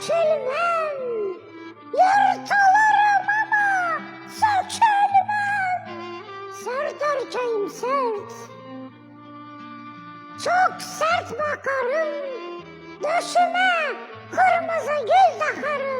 Sökülmem, yırtılırım ama sökülmem. Sert erkeğim sert, çok sert bakarım. Döşüme kırmızı gül takarım.